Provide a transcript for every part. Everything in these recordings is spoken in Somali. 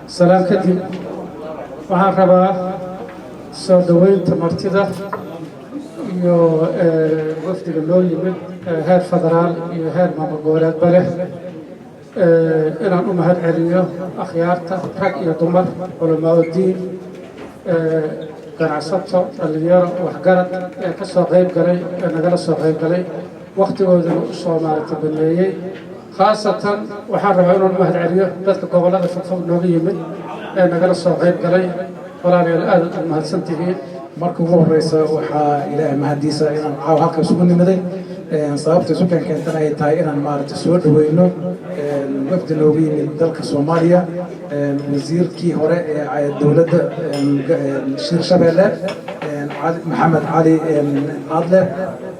سلام كدب waxaan rabaa soo dhaweynta martida iyo wafdiga loo yimid heer federaal iyo heer maamul goboleedba leh inaan u mahad celiyo akhyaarta rag iyo dumar culamaa diin ganacsato dhalinyaro waxgarad ee ka soo qayb galay ee nagala soo qayb galay waqtigoodana u soo maaragtay baneeyey khaasatan waxaan rabaa inaan u mahad celiyo dadka gobollada fogfog nooga yimid ee nagala soo qayb galay walaalayaal aad u mahadsantihiin marka ugu horeysa waxaa ilaahay mahadiisa inaan caaw halka isugu nimiday sababta isu keentana ay tahay inaan maaragtay soo dhaweyno wafdi noogu yimid dalka Soomaaliya wasiirkii hore ee dowladda Hirshabeelle Maxamed Cali Adle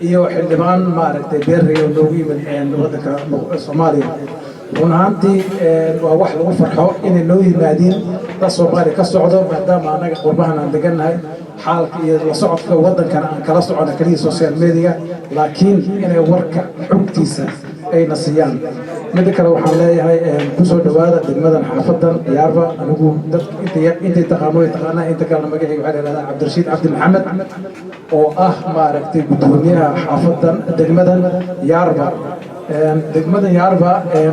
iyo xildhibaan maaragtay beerriyo noogu yimid waddanka Soomaaliya runtii waa wax lagu farxo inay noo yimaadeen dad Soomaali ka socdo maadaama anaga qurbahan aan degannahay xaalka iyo la socodka waddankan aan kala socono kaliya social media laakiin inay warka xogtiisa ay nasiyaan mid kale waxaan leeyahay ku soo dhawaada degmadan xaafadan Yaarba anigu dad inta taqaanaa inta kale magacayga waxaa la yiraahdaa Cabdirashiid Cabdi Maxamed oo ah maaragtay gudoomiyaha xaafadan degmadan Yaarba degmada Yaarba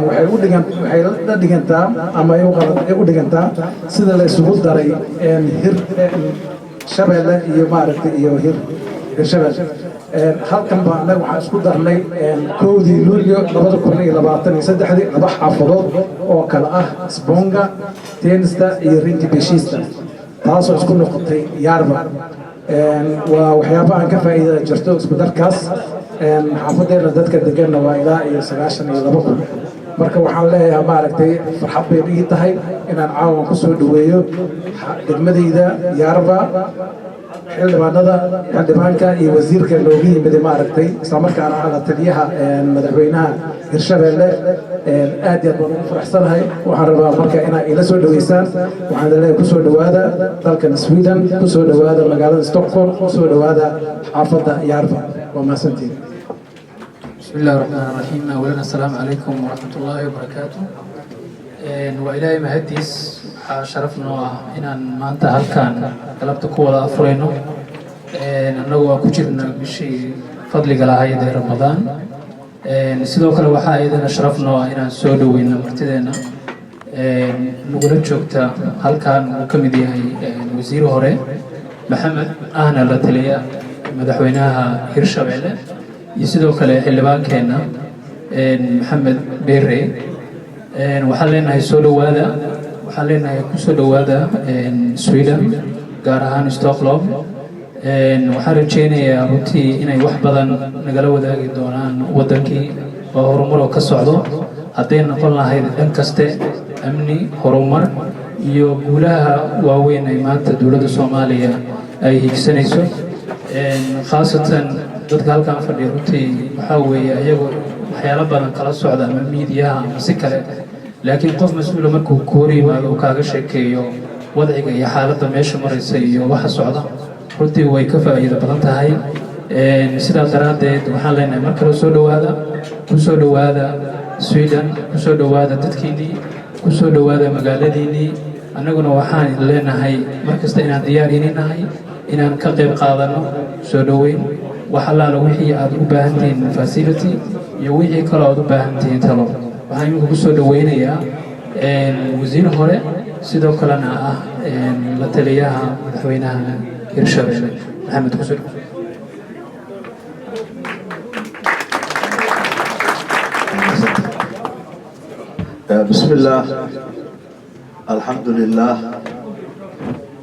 waxay la dhigantaa ama ay u dhigantaa sida la isugu daray hir Shabeelle iyo maaragtay iyo Hirshabeelle halkan baa anaga waxaan isku darnay koodii Luulyo 2023 laba xaafadood oo kala ah Sponga Teenista iyo Rinti Beshista taasoo isku noqotay Yaarba waa waxyaabaha aan ka faa'iido jirto isku darkaas xaafadeena dadka deganna waa ilaa iyo 92 marka waxaan leeyahay maaragtay farxad bay ii tahay inaan caawan ku soo dhaweeyo degmadayda Yaarba xildhibaanka iyo wasiirka loogu yimid maaragtay isla markaana aan taliyaha madaxweynaha Hirshabeelle aad iyo aad baan ugu faraxsanahay waxaan rabaa marka inaad ila soo dhaweysaan waxaan leeyahay ku soo dhawaada dalkan Sweden ku soo dhawaada magaalada Stockholm ku soo dhawaada xaafadda Yaarba waa maasantiin بسم الله الرحمن الرحيم أولا السلام عليكم ورحمة الله وبركاته وإلهي مهديس شرفنا إن ما أنت هالكان قلبت قوة أفرينو أنه كجرنا بشيء فضل على هاي رمضان سيدوك الوحى إذا شرفنا إن سودو إن مرتدينا نقول شوكتا هالكان وكمدي هاي وزير هوري محمد أهنا لتليا مدحويناها هيرشابيله يسدو كله حلبان كنا محمد بيري وحلينا يسولو هذا وحلينا يكسولو هذا سويدن قارهان ستوكلوم وحرجينا يا روتي إن يوحبذا نقلوا ذاك الدوران ودكي وهرمرو كسعدو هتين قلنا هاي دنكستة أمني هرمر يقولها وين إمات دولة الصومالية أي هيكسنيسو خاصة dadka halkan fadhiya runtii waxa weeye ayagu waxyaalo badan kala socda ama miidiyaha ama si kale laakiin qof mas'uul markuu koor yimaado oo kaaga sheekeeyo wadciga iyo xaaladda meesha maraysa iyo waxa socda runtii way ka faa'iido badan tahay sidaa daraadeed waxaan leenahay mar kale ku soo dhawaada Sweden ku soo dhawaada dadkiinii ku soo dhawaada magaaladiinii annaguna waxaan leenahay markasta inaan diyaar inahay inaan ka qayb qaadano soo dhaweyn وحلال وحي عاد وباهنتين facility يوحي كلا عاد وباهنتين تلو وهاي من كوسو دوينيا وزير هوري سيدو كلنا لتلياها مدحوينها هيرشابيله محمد كوسو بسم الله الحمد لله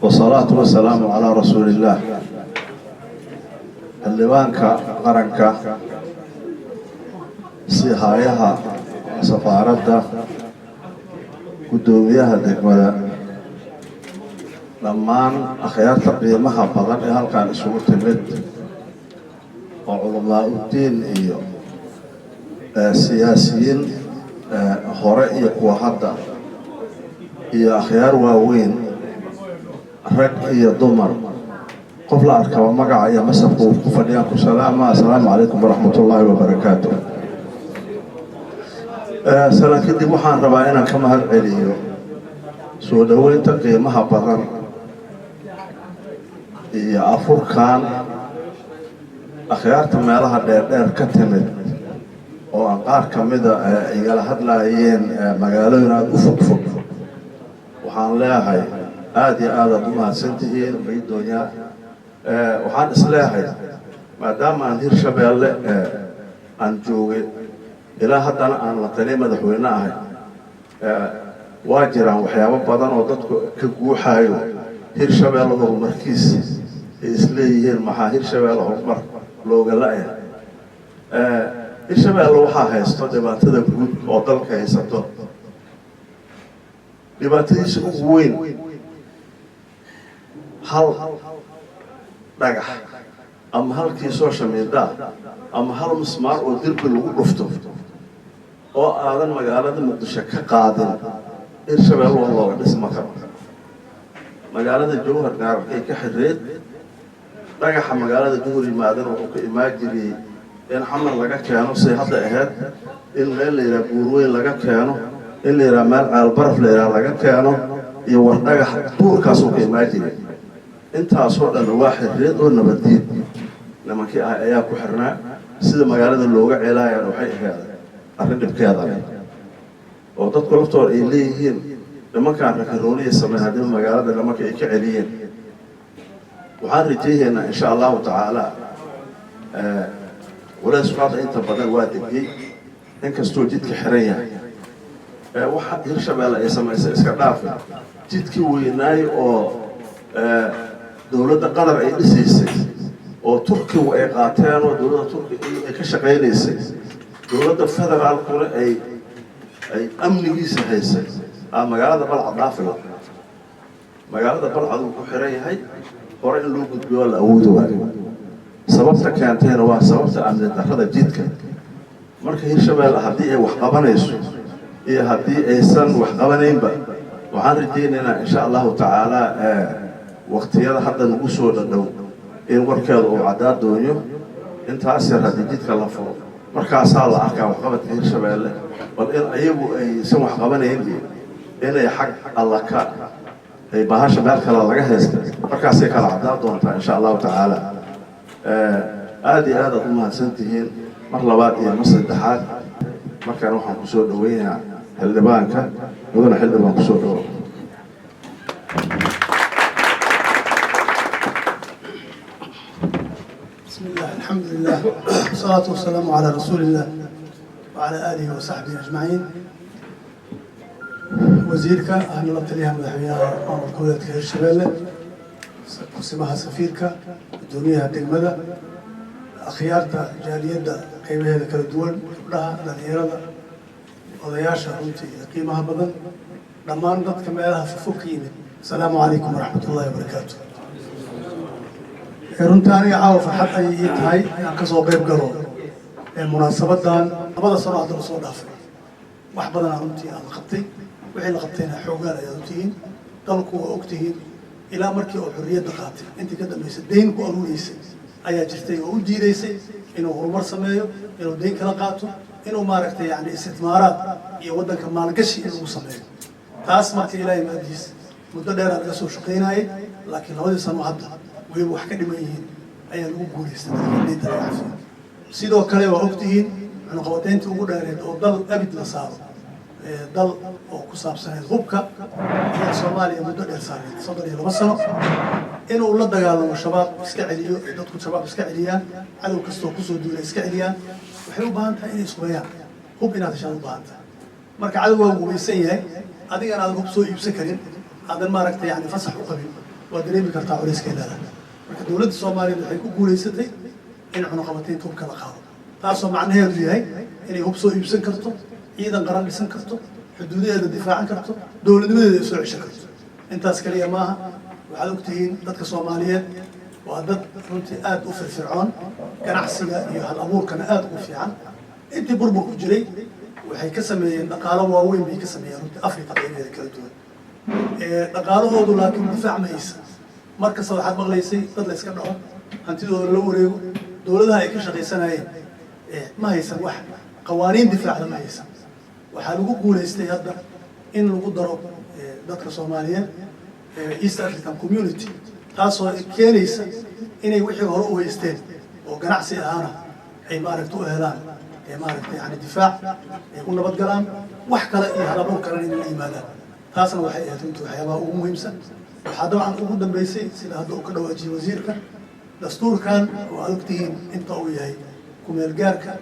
والصلاة والسلام على رسول الله xildhibaanka qaranka sihayaha safaaradda gudoomiyaha degmada dhammaan akhyaarta qiimaha badan ee halkan isugu timid oo culamaa udiin iyo siyaasiyiin hore iyo kuwa hadda iyo akhyaar waaweyn rag iyo dumar قبل أركب مقع يا مسك وفديانكم السلام عليكم ورحمة الله وبركاته. سلام كدي محان ربعنا كما هالعليو soo dhaweynta qiimaha badan iyo afurkan akhyaarta meelaha dheerdheer ka timid oo aan qaar ka mida igala hadlaayeen magaalooyin aada u fogfog waxaan leeyahay aada iyo aad aad u mahadsantihiin maydoonya waxaan isleeyahay maadaama aan Hirshabeelle aan joogay ilaa haddana aan la taliya madaxweyne ahay waa jiraan waxyaabo badan oo dadku ka guuxaayo Hirshabeelle horumarkiisa ay isleeyihiin maxaa Hirshabeelle horumar looga la'yahay Hirshabeelle waxaa haysto dhibaatada guud oo dalka haysato dhibaatadiisa ugu weyn hal dhagax ama halkii soo shamiindaa ama hal mismaar oo dirbi lagu dhufto oo aadan magaalada Muqdisho ka qaadin Hirshabeelle waa looga dhisma karo magaalada Jowhar gaar ay ka xirreed dhagaxa magaalada Jowhar yimaadana wuxuu ka imaan jiray in xamar laga keeno si hadda ahayd in meel la yiraahdo buurweyn laga keeno in la yiraahdo meel caalbaraf la yiraahdo laga keeno iyo war dhagax duurkaas uu ka imaan jiray intaasoo dhan waa xirreed oo nabadiid nimankii ayaa ku xirnaa sida magaalada looga ceelaayaan waxay ahayd arrin dhibkeeda leh oo dadku laftooda ay leeyihiin nimankaan rakarooniya sameyn haddii magaalada nimanka ay ka celiyeen waxaan rajaynaynaa insha allahu tacaala walaasku hadda inta badan waa degay inkastoo jidka xiran yahay waxa Hirshabeelle ay samaysay iska dhaafi jidkii weynaay oo dowladda qatar ay dhisaysay oo Turkigu ay qaateen oo dowladda Turkiga ay ka shaqeynaysay dowladda federaalkuna ay amnigiisa haysay magaalada Balcad dhaafila magaalada Balcad uu ku xiran yahay hore in loo gudbiyo la awoodo waayo sababta keentayna waa sababta amni darrada jidka marka Hirshabeelle haddii ay wax qabanayso iyo haddii aysan wax qabanaynba waxaan rajaynaynaa insha allahu tacaala waqtiyada hadda nagu soo dhadhow in warkeeda uu caddaa doonyo intaas yar haddii jidka la furo markaasaa la arkaa waxqabadka Hirshabeelle bal in ayagu aysan wax qabanayn inay xag alla ka ay bahasha meel kale laga haysta markaasay kala caddaa doontaa insha allahu tacaala aad iyo aad aad u mahadsantihiin mar labaad iyo mar saddexaad markaan waxaan kusoo dhaweynayaa xildhibaanka mudane xildhibaan kusoo dhawo بسم الله الحمد لله والصلاة والسلام على رسول الله وعلى آله وصحبه أجمعين وزيرك أهلا الله تليها مدحوية أمر كولة هيرشبيلة قسمها سفيرك الدنيا دقمدة أخيارتا جالية قيمها ذكر الدول كلها لنيرة وضياشة رمتي قيمها بدن لما نضت كما لها في فوقيمة السلام عليكم ورحمة الله وبركاته runtii aniga caawa farxad ayay ii tahay inaan ka soo qayb galo munaasabadan labada sano hadda la soo dhaafay wax badan runtii aan qabtay wixii la qabtayna xoogaan ayaad u tihiin dalku waa og tihiin ilaa markii uu xorriyadda qaatay intii ka dambaysay deyn ku aruureysay ayaa jirtay oo u diidaysay inuu horumar sameeyo inuu deyn kala qaato inuu maaragtay yani isticmaaraad iyo waddanka maalgashi inuu sameeyo taas marka ilaahay maadiis muddo dheer aan laga soo shaqaynayay laakiin labadii sano hadda way wax ka dhiman yihiin ayaa lagu guuleystay dadka caafimaad sidoo kale waa ogtihiin cunaqabateyntii ugu dheereed oo dal abid la saaro dal oo ku saabsaneed hubka ayaa Soomaaliya muddo dheer saareed 32 sano inuu la dagaalamo shabaab iska celiyo dadku shabaab iska celiyaan cadow kastoo ku soo duulay iska celiyaan waxay u baahan tahay inay iskubayaan hub inaad heshaan u baahan tahay marka cadow waa guulaysan yahay adigana aad hub soo iibsan karin aadan maaragtay yani fasax u qabin waa dareemi kartaa culeyskeeda marka dowladda Soomaaliyeed waxay ku guuleysatay in cunaqabateynta hubka la qaado taasoo macnaheedu yahay inay hub soo iibsan karto ciidan qaran dhisan karto xuduudaheeda difaacan karto dowladnimadeeda ay soo ceshan karto intaas kaliya maaha waxaad ogtihiin dadka Soomaaliyeed waa dad runtii aad u firfircoon ganacsiga iyo hal abuurkana aad u fiican intii burbur ku jiray waxay ka sameeyeen dhaqaalo waaweyn bay ka sameeyeen runtii Afrika qaybaheeda kala duwan dhaqaalahoodu laakiin difaac ma haysan markasta waxaad maqlaysay dad la iska dhaco hantidooda la wareego dowladaha ay ka shaqaysanayeen ma haysan wax qawaaniin difaacda ma haysan waxaa lagu guuleystay hadda in lagu daro dadka Soomaaliyeed East African Community taasoo keenaysa inay wixii hore u haysteen oo ganacsi ahaana ay maaragtay u helaan maaragtay yani difaac ay u nabad galaan wax kale iyo halabuur kale inay yimaadaan taasna waxay ahayd intuu waxyaabaha ugu muhiimsan waxaa dabcan ugu dambeysay sida hadda uu ka dhawaajiyay wasiirka dastuurkan oo aad ogtihiin inta uu yahay kumeel gaarka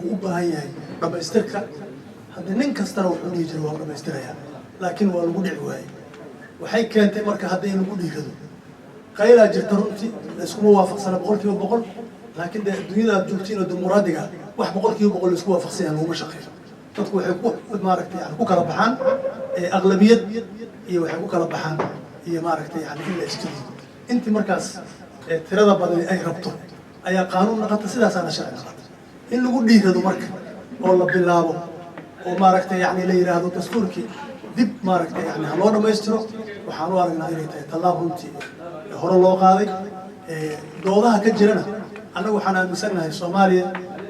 uu u baahan yahay dhamaystirka hadda nin kastana wuxuu dhihi jiray waa dhamaystirayaa laakiin waa lagu dhici waayey waxay keentay marka hadda in lagu dhiirado qaylaa jirta runtii iskuma waafaqsana 100% laakiin adduunyada aad joogtiin oo dimuqraadiga wax 100% isku waafaqsan yahay laguma shaqeeyo dadku waxay ku maaragtay yani ku kala baxaan aqlabiyad iyo waxay ku kala baxaan iyo maaragtay yani in la istiido intii markaas tirada badan ay rabto ayaa qaanuun noqota sidaasana sharci noqota in lagu dhiirado marka oo la bilaabo oo maaragtay yani la yiraahdo dastuurkii dib maaragtay yani loo dhamaystiro waxaan u aragnaa inay tahay tallaabo runtii hore loo qaaday doodaha ka jirana annagu waxaan aaminsanahay Soomaaliya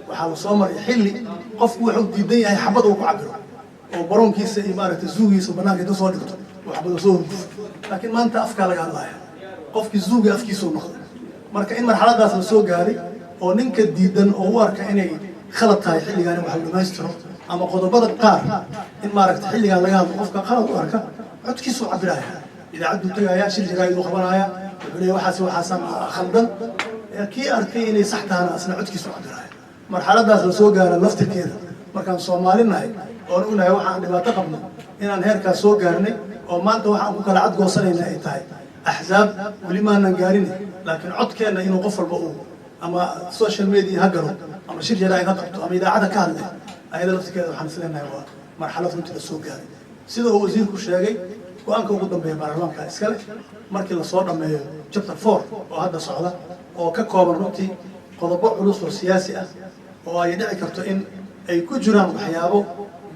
waxaa la soo maray xilli qofku wuxuu diidan yahay xabad uu ku cabiro oo baroonkiisa iyo maaragtay zuugiisa banaanka ka soo dhigto oo xabad soo hurgufo laakiin maanta afka laga hadlayo qofkii zuuga afkiisa uu noqdo marka in marxaladaas la soo gaaray oo ninka diidan oo u arka inay khalad tahay xilligan wax la dhamaystiro ama qodobada qaar in maaragtay xilligan laga hadlo qofka qalad u arka codkiisu cabiraya idaacadu tagaya shir jiraayid u qabanaya wuxuu waxaas khaldan kii arkay inay sax tahay asna codkiisu cabiraya marxaladaas la soo gaaray laftirkeeda markaan Soomaalinahay oo unahay waxaan dhibaato qabno inaan heerkaas soo gaarnay oo maanta waxaan ku kala cad goosanayna ay tahay axzaab wali ma aanan gaarin laakiin codkeena inuu qof walba uu ama social media ha galo ama shir jiraayid ha qabto ama idaacada ka hadlay ayada laftirkeeda waxaan isleenahay waa marxalad runtii la soo gaaray sida uu wasiirku sheegay go'aanka ugu dambeeya baarlamaanka iskale markii la soo dhameeyo chapter 4 oo hadda socda oo ka kooban runtii qodobo culus oo siyaasi ah oo ay dhici karto in ay ku jiraan waxyaabo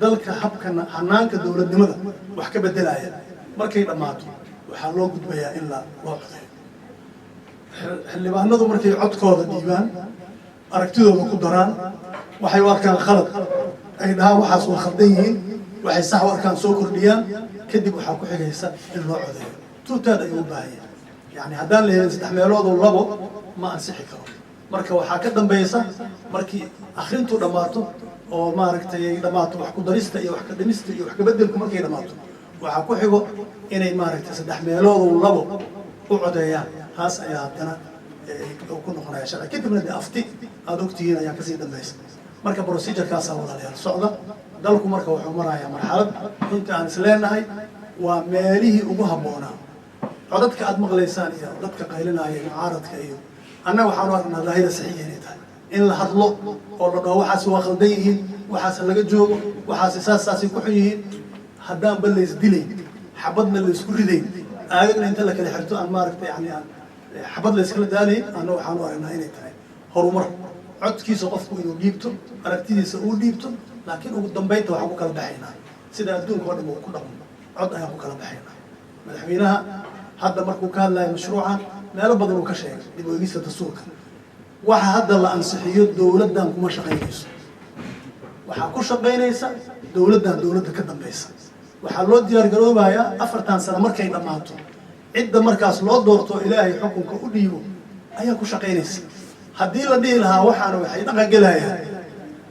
dalka habka hanaanka dawladnimada wax ka bedelaya markay dhamaato waxaa loo gudbayaa in loo codeeyo xildhibaanadu markay codkooda dhiibaan aragtidooda ku daraan waxay u arkaan khalad ay dhahaan waxaas waa khaldan yihiin waxay sax u arkaan soo kordhiyaan kadib waxaa ku xigaysa in loo codeeyo tuutaad ayuu u baahan yahay yani haddaan la helin 3 meelood oo labo ma ansixi karo marka waxaa ka dambaysa markii akhrintu dhamaato oo maaragtay ay dhamaato wax ku darista iyo wax ka dhimista iyo wax ka bedelku markay dhamaato waxaa ku xigo inay maaragtay 3 meelood oo labo u codeeyaan taas ayaa haddana ku noqonaya sharci kadibna afti aad ogtihiin ayaa kasii dambaysa marka procedure-kaas walaalayaal socda dalku marka wuxuu marayaa marxalad inta aan isleenahay waa meelihii ugu habboonaa codadka aad maqlaysaan iyo dadka qaylinaya mucaaradka iyo annaga waxaan u aragnaa daahida saxiixa inay tahay in la hadlo oo la dhaho waxaas waa khaldan yihiin waxaas laga joogo waxaas saasay ku xun yihiin haddaan bal lays dilayn xabadna la isku ridayn aagagna inta la kala xirto aan maaragtay yani xabad la iskala daalayn annaga waxaan u aragnaa inay tahay horumar codkiisa qofku inuu dhiibto aragtidiisa uu dhiibto laakiin ugu dambeynta waxaan ku kala baxaynaa sida adduunka oo dhan uu ku dhaqmo cod ayaan ku kala baxaynaa madaxweynaha hadda markuu ka hadlayo mashruucan meelo badan uu ka sheegay dib u eegista dastuurka waxa hadda la ansixiyo dawladdan kuma shaqaynayso waxaa ku shaqaynaysa dawladda ka dambaysa waxaa loo diyaar garoobayaa 4 sano markay dhamaato cidda markaas loo doorto ilaahay xukunka u dhiibo ayaa ku shaqaynaysa haddii la dhihi lahaa waxaana waxay dhaqan gelayaan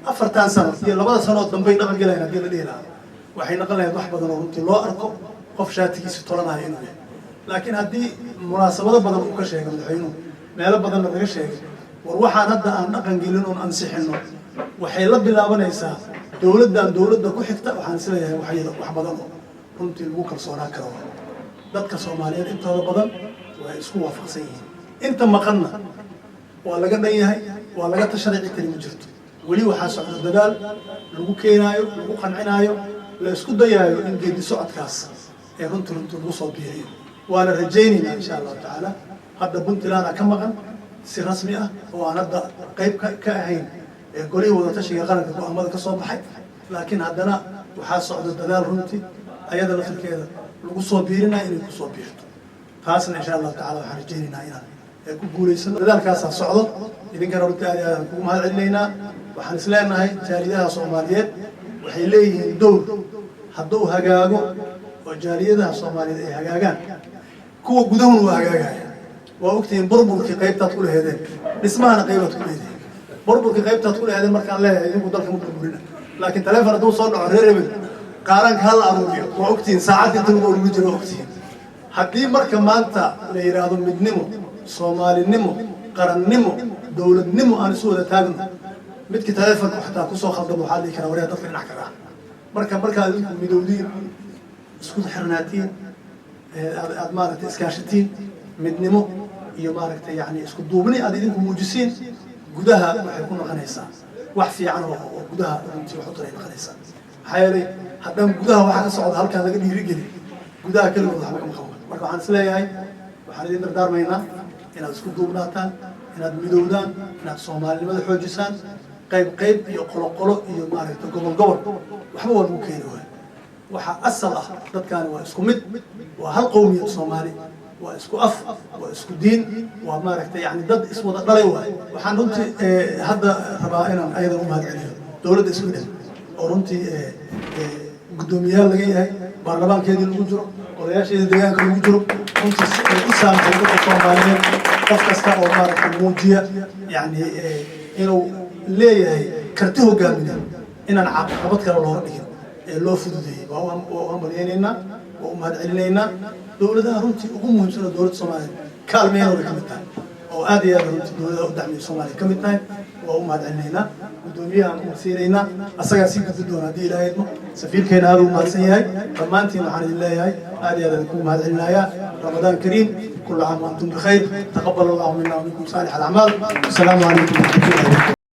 4 sano iyo 2 sano dambe dhaqan gelayaan haddii la dhihi lahaa waxay noqon lahayd wax badan oo runtii loo arko qof shaatigiisa tolanayo inuu yahay laakiin haddii munaasabado badan uu ka sheegay madaxweynuhu meelo badan laga sheegay war waxaan hadda aan dhaqan gelin oo ansixino waxay la bilaabanaysaa dawladda ku xigta waxaan isleeyahay wax badan oo runtii lagu kalsoonaan karo dadka Soomaaliyeed intooda badan way isku waafaqsan yihiin inta maqanna waa laga dhan yahay waa laga tasharici kari ma jirto weli waxaa socda dadaal lagu keenayo lagu qancinayo la isku dayayo in geedi socodkaas ee runtii lagu soo biiriyo waana rajaynaynaa insha Allah taala hadda Puntland ka maqan si rasmi ah oo aan hadda qayb ka ahayn golay wada tashiga qaranka go'aamada ka soo baxay laakiin haddana waxaa socda dadaal runtii ayada laftirkeeda lagu soo biirinayo inay ku soo biirto taasna insha Allah taala waxaan rajaynaynaa inaan ku guuleysano dadaalkaas socdo idinkana runtii aad ku mahad celinaynaa waxaan isleenahay jaaridaha Soomaaliyeed waxay leeyihiin dowr hadduu hagaago وجاليدها الصومالية هجاجان كوا جودهم وهجاجان وأكتين بربر في قيبتها تقول هذين اسمها قيبة تقول هذين بربر في قيبتها تقول هذين مركان لا يقول ضلك مطلوبين لكن تلفون توصل عريربل قارن هلا أروجي وأكتين ساعات يتلقوا المجرى وأكتين haddii marka maanta la yiraahdo midnimo Soomaalinimo qarannimo dawladnimo aan soo wada taagno midkii taleefanka xataa ku soo khaldamo waxa la kara wareer dadka dhinac kala marka midowdiin isku xirnaatiin aad maaragtay iskaashatiin midnimo iyo maaragtay yani isku duubni aad idinku muujisiin gudaha waxay ku noqonaysaa wax fiican oo gudaha runtii wax u taray noqonaysaa xayalay haddaan gudaha waxa ka socda halka laga dhiirigelin gudaha kaliya waxa ka maqan marka waxaan isleeyahay waxaan idin dardaarmaynaa inaad isku duubnaataan inaad midowdaan inaad Soomaalinimada xoojisaan qayb iyo qolo iyo maaragtay gobol waxba waa lagu keenay waxa asal ah dadkan waa isku mid waa hal qowmiyad Soomaali waa isku af waa isku diin waa maaragtay yani dad iswada dhalay waxaan runtii hadda rabaa inaan ayada u mahadceliyo dawladda Sweden oo runtii gudoomiyaha laga yahay baarlamaankeedii lagu jiro odayaasheedii deegaanka lagu jiro runtii u saamxay dadka Soomaaliyeed qof kasta oo maaragtay muujiya yani inuu leeyahay karti hogaamineed inaan caqabad kale loo dhigin loo fududeeyay waa amreenayna waa u mahadcelinayna dawladaha runtii ugu muhiimsan dawladda Soomaaliyeed kaalmeeyay ka mid tahay oo aad iyo aad runtii dawladaha u dacmay Soomaaliya ka mid tahay waa u mahadcelinayna gudoomiyaha u siinayna asaga si gudub doona hadii ilaahay idmo safiirkeena aad u mahadsan yahay dhammaantiin waxaan idin leeyahay aad iyo aad ku mahadcelinaya رمضان كريم كل عام وانتم بخير تقبل الله منا ومنكم صالح الاعمال السلام عليكم ورحمه الله وبركاته